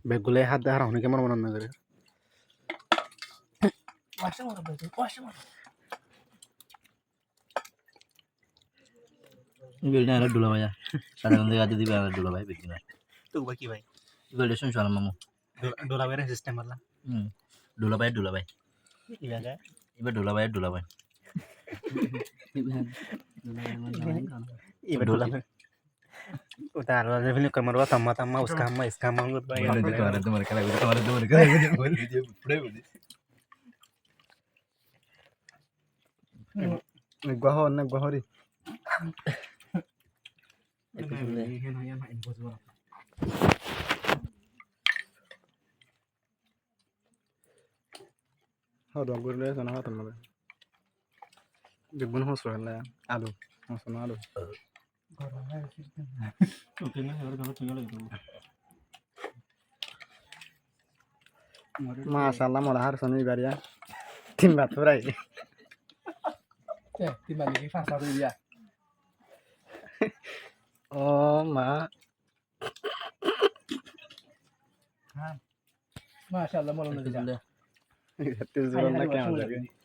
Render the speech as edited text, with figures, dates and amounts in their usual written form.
বেগুলে হাত দেওয়ার অনেকে কেমন মনে না করে বেলটা আর ডুলা ভাইয়া সারা গন্ধে গাছে দিবে আর ডুলা ভাই বেলটা তো কি ভাই বেলটা শুন শুনলাম মামু ডোলা বেরে সিস্টেম মারলা ডুলা ভাই ইবাগা এবার ডুলা ভাই इबे डोला में उतार वाले फिल्म कमरवा तम्मा तम्मा उसका अम्मा इसका अम्मा गुड बाय तुम्हारे करा गहरी हाँ दो गुड ले सना हाथ में बेगुन हो सो है आलू हो सना आलू माशाल्लाह मोला हर सनी बारिया तीन बात हो रही तीन बात की फांसा दे दिया ओ माँ माशाल्लाह मोला नहीं दिया तेरे जोर ना क्या हो जाएगा